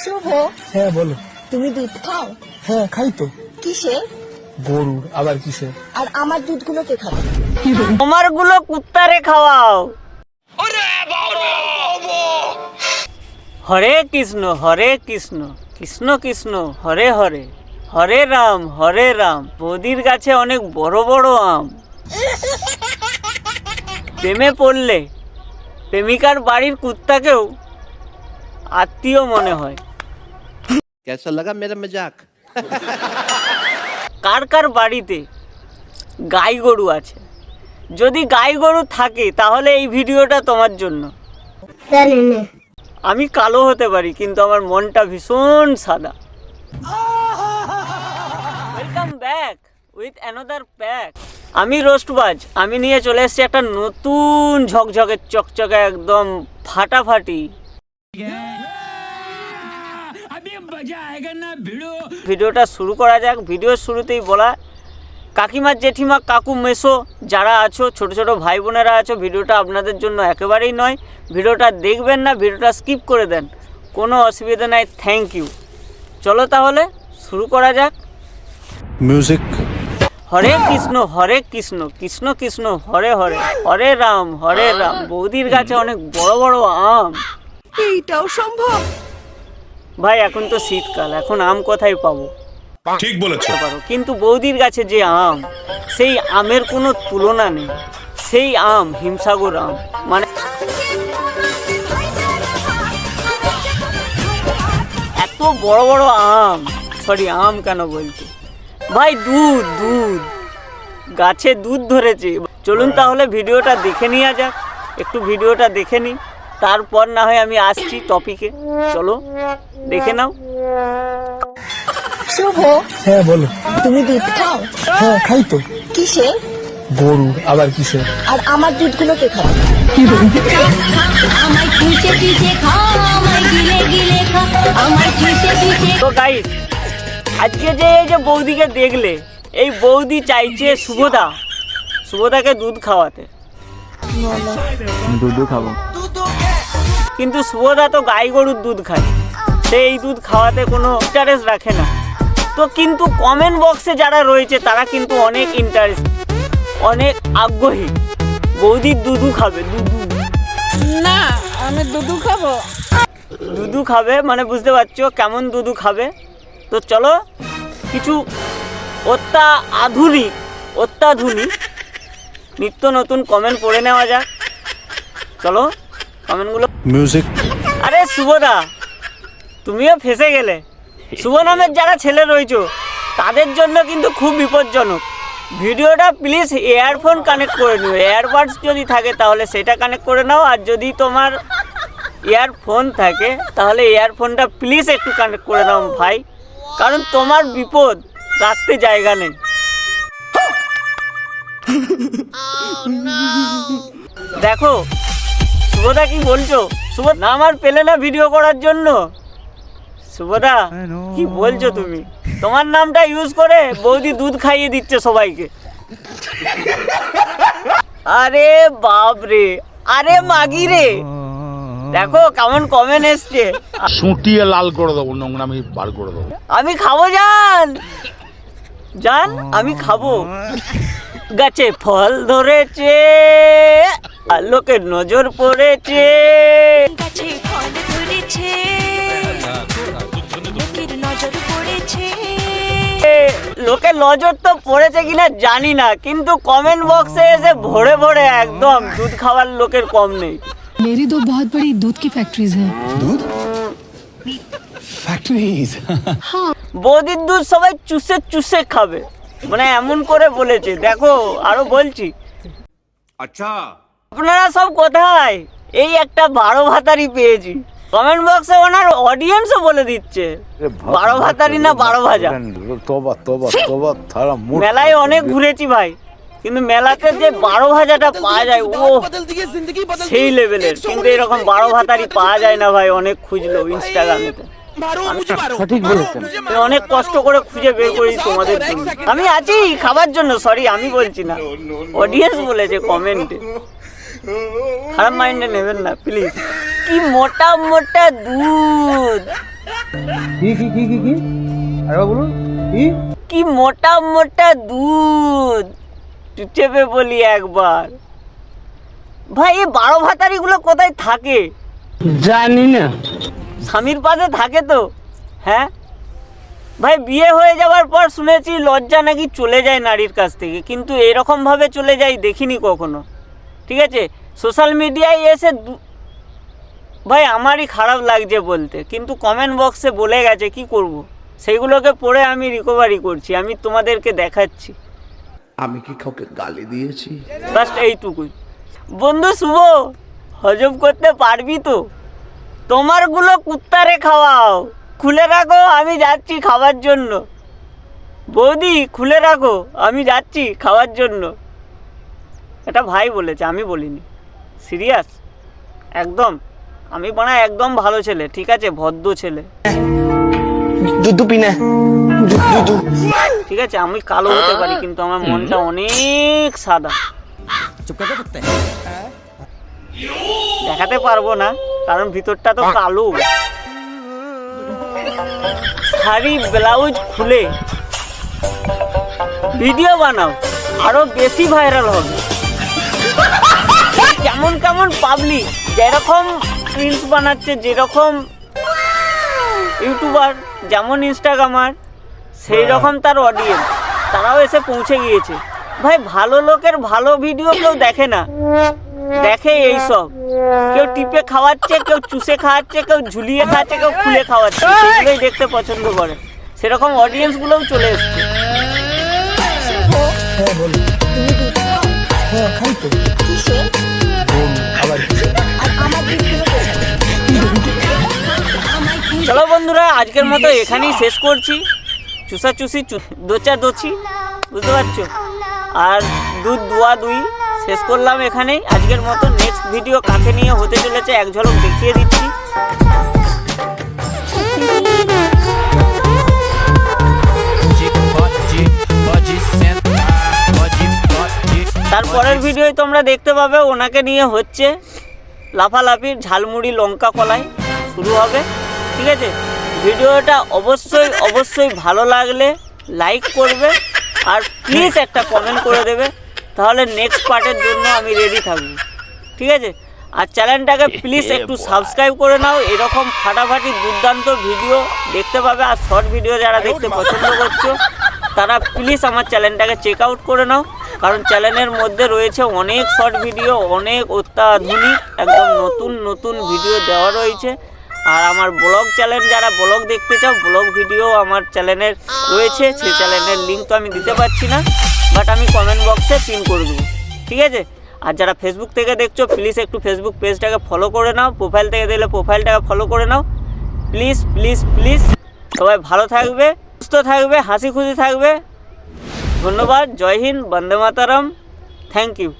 শুভ, হ্যাঁ বলো। তুমি দুধ খাও? হ্যাঁ খাই তো। কিসে? গরুর, আবার কিসে? আর আমার দুধগুলো কে খাবে? তোমার গুলো কুত্তারে খাওয়াও। হরে কৃষ্ণ কৃষ্ণ কৃষ্ণ হরে হরে, হরে রাম। বৌদির গাছে অনেক বড় বড় আম। প্রেমে পড়লে প্রেমিকার বাড়ির কুত্তাকেও আত্মীয় মনে হয়। कैसा लगा मेरा मजाक? কার কার বাড়িতে গাই গরু আছে? যদি গাই গরু থাকে তাহলে এই ভিডিওটা তোমার জন্য। আমি কালো হতে পারি কিন্তু আমার মনটা ভীষণ সাদা। Welcome back with another pack. আমি রোস্টবাজ, আমি নিয়ে চলে এসেছি একটা নতুন ঝকঝকে চকচকে একদম ফাটাফাটি ভিডিওটা শুরু করা যাক। ভিডিওর শুরুতেই বলা, কাকিমা জেঠিমা কাকু মেসো যারা আছো, ছোট ছোট ভাই বোনেরা আছো, ভিডিওটা আপনাদের জন্য একেবারেই নয়। ভিডিওটা দেখবেন না, ভিডিওটা স্কিপ করে দেন, কোনো অসুবিধা নাই। Thank you. চলো তাহলে শুরু করা যাক। म्यूजिक। হরে কৃষ্ণ কৃষ্ণ কৃষ্ণ হরে হরে, হরে রাম। বৌদির গাছে অনেক বড় বড় আম। এইটাও সম্ভব? ভাই এখন তো শীতকাল, এখন আম কোথায় পাবো? ঠিক বলেছো। কিন্তু বৌদির গাছে যে আম, সেই আমের কোনো তুলনা নেই। সেই আম হিমসাগর আম, মানে এত বড় বড় আম। আম কেন বলছি ভাই, দুধ গাছে দুধ ধরেছে। চলুন তাহলে ভিডিওটা দেখে নেওয়া যাক। একটু ভিডিওটা দেখে নিই, তারপর না হয় আমি আসছি টপিকে। চলো দেখে নাও। শুভ, হ্যাঁ বলো। তুমি দুধ খাও? হ্যাঁ খাই তো। কিসে? গরুর, আবার কিসে? আর আমার দুধগুলো কে খাবে? তো গাইস, আজকে যে এই যে বৌদিকে দেখলে, এই বৌদি চাইছে শুভদাকে দুধ খাওয়াতে। দুধ খাবো, কিন্তু শুভদা তো গাই গরুর দুধ খায়, সে এই দুধ খাওয়াতে কোনো ইন্টারেস্ট রাখে না। তো কিন্তু কমেন্ট বক্সে যারা রয়েছে তারা কিন্তু অনেক ইন্টারেস্ট, অনেক আগ্রহী। বৌদির দুধু খাবে। না, আমি দুধু খাবো। দুধু খাবে মানে বুঝতে পারছো কেমন দুধু খাবে। তো চলো কিছু অত্যাধুনিক নিত্য নতুন কমেন্ট পড়ে নেওয়া যাক। চলো কমেন্টগুলো। म्यूजिक। আরে শুভদা, তুমিও ফেসে গেলে। শুভ নামের যারা ছেলে রয়েছে তাদের জন্য কিন্তু খুব বিপজ্জনক। ভিডিওটা প্লিজ ইয়ারফোন কানেক্ট করে নিও। এয়ারবাডস যদি থাকে তাহলে সেটা কানেক্ট করে নাও, আর যদি তোমার ইয়ারফোন থাকে তাহলে ইয়ারফোনটা প্লিজ একটু কানেক্ট করে নাও ভাই, কারণ তোমার বিপদ রাখতে জায়গা নেই। দেখো শুভদা কি বলছো? শুভ নাম আর পেলে না ভিডিও করার জন্য। শুভদা কি বলছো তুমি? তোমার নামটা ইউজ করে বৌদি দুধ খাইয়ে দিচ্ছে সবাইকে। আরে বাপ রে, আরে মাগি রে, দেখো কেমন কমেন্ট এসছে। সুটিয়ে লাল করে দেবো, নোংরামি বার করে দেবো। আমি খাবো জান, আমি খাবো। গাছে ফল ধরেছে আর লোকের নজর পড়েছে। লোকের নজর তো পড়েছে কিনা জানি না, কিন্তু কমেন্ট বক্সে এসে ভরে ভরে একদম দুধ খাওয়ার লোকের কম নেই। मेरी दो बहुत बड़ी दूध की फैक्ट्रीज हैं। दूध फैक्ट्रीज? বৌদির দুধ সবাই চুষে চুষে খাবে, মানে এমন করে বলেছে। দেখো আরো বলছি। আচ্ছা, আপনারা সব কোথায়? এই একটা 12 ভাতারি পেয়েছি। কমেন্ট বক্সে ওনার অডিয়েন্সও বলে দিচ্ছে 12 ভাতারি না 12 ভাজা। মেলায় অনেক ঘুরেছি ভাই, কিন্তু মেলাতে যে 12 ভাজাটা পাওয়া যায় ও সেই লেভেলের, কিন্তু এরকম 12 ভাতারি পাওয়া যায় না ভাই। অনেক খুঁজলো ইনস্টাগ্রামেতে, সঠিক বলেছেন। অনেক কষ্ট করে খুঁজে বের করি তোমাদের জন্য। আমি আছি খাবার জন্য, সরি আমি বলছি না, অডিয়েন্স বলেছে কমেন্টে। খারাপ মাইন্ডে নেবেন না প্লিজ। কি মোটা মোটা দুধ, কি মোটা মোটা দুধ, চেপে বলি একবার। ভাই এই 12 ভাতারিগুলো কোথায় থাকে? জানি না। স্বামীর পাশে থাকে তো? হ্যাঁ ভাই, বিয়ে হয়ে যাওয়ার পর শুনেছি লজ্জা নাকি চলে যায় নারীর কাছ থেকে, কিন্তু এরকমভাবে চলে যায় দেখিনি কখনো। ঠিক আছে, সোশ্যাল মিডিয়ায় এসে ভাই আমারই খারাপ লাগছে বলতে, কিন্তু কমেন্ট বক্সে বলে গেছে, কি করব, সেইগুলোকে পড়ে আমি রিকভারি করছি, আমি তোমাদেরকে দেখাচ্ছি। আমি কি কাউকে গালি দিয়েছি? জাস্ট এইটুকুই। বন্ধু শুভ, হজম করতে পারবি তো? তোমারগুলো কুত্তারে খাওয়াও, খুলে রাখো, আমি যাচ্ছি খাওয়ার জন্য। বৌদি খুলে রাখো, আমি যাচ্ছি খাওয়ার জন্য। এটা ভাই বলেছে, আমি বলিনি। সিরিয়াস একদম, আমি বানা একদম ভালো ছেলে, ঠিক আছে, ভদ্র ছেলে। ঠিক আছে, আমি কালো হতে পারি কিন্তু আমার মনটা অনেক সাদা। দেখাতে পারবো না কারণ ভিতরটা তো কালো। শাড়ি ব্লাউজ খুলে ভিডিও বানাও, আরো বেশি ভাইরাল হবে। কেমন কেমন পাবলিক, যেরকম রিলস বানাচ্ছে, যেরকম ইউটিউবার, যেমন ইনস্টাগ্রামার, সেই রকম তার অডিয়েন্স, তারাও এসে পৌঁছে গিয়েছে। ভাই ভালো লোকের ভালো ভিডিও কেউ দেখে না, দেখে এইসব, কেউ টিপে খাওয়াচ্ছে, কেউ চুষে খাওয়াচ্ছে, কেউ ঝুলিয়ে খাওয়াচ্ছে, কেউ খুলে খাওয়াচ্ছে, সেগুলোই দেখতে পছন্দ করে। সেরকম অডিয়েন্সগুলোও চলে এসছে। হ্যাঁ বলো। তুমি দুধ খাও? হ্যাঁ খাই তো। কিসে? গরু আবার কিসে? আর আমার দুধগুলো কে খাবে? চলো বন্ধুরা, আজকের মতো এখানেই শেষ করছি। চুষাচুষি দোচাদোচি, বুঝতে পারছো, আর দুধ দুয়া দুই শেষ করলাম এখানেই আজকের মতো। নেক্সট ভিডিও কাকে নিয়ে হতে চলেছে এক ঝলক দেখিয়ে দিচ্ছি। তারপরের ভিডিওয় তোমরা দেখতে পাবে ওনাকে নিয়ে হচ্ছে লাফালাফির ঝালমুড়ি লঙ্কা কলাই শুরু হবে। ঠিক আছে, ভিডিওটা অবশ্যই অবশ্যই ভালো লাগলে লাইক করবে আর প্লিজ একটা কমেন্ট করে দেবে, তাহলে নেক্সট পার্টের জন্য আমি রেডি থাকব। ঠিক আছে, আর চ্যানেলটাকে প্লিজ একটু সাবস্ক্রাইব করে নাও, এরকম ফাটাফাটি দুর্দান্ত ভিডিও দেখতে পাবে। আর শর্ট ভিডিও যারা দেখতে পছন্দ করছো তারা প্লিজ আমার চ্যানেলটাকে চেক আউট করে নাও, কারণ চ্যানেলের মধ্যে রয়েছে অনেক শর্ট ভিডিও, অনেক অত্যাধুনিক একদম নতুন নতুন ভিডিও দেওয়া রয়েছে। আর আমার ব্লগ চ্যানেল, যারা ব্লগ দেখতে চাও, ব্লগ ভিডিও আমার চ্যানেলের রয়েছে, সেই চ্যানেলের লিঙ্ক তো আমি দিতে পারছি না, বাট আমি কমেন্ট বক্সে পিন করে দেবো। ঠিক আছে, আর যারা ফেসবুক থেকে দেখছো প্লিজ একটু ফেসবুক পেজটাকে ফলো করে নাও, প্রোফাইল থেকে দিলে প্রোফাইলটাকে ফলো করে নাও প্লিজ প্লিজ প্লিজ। সবাই ভালো থাকবে, সুস্থ থাকবে, হাসি খুশি থাকবে। ধন্যবাদ, জয় হিন্দ, বন্দে মাতরম, থ্যাংক ইউ।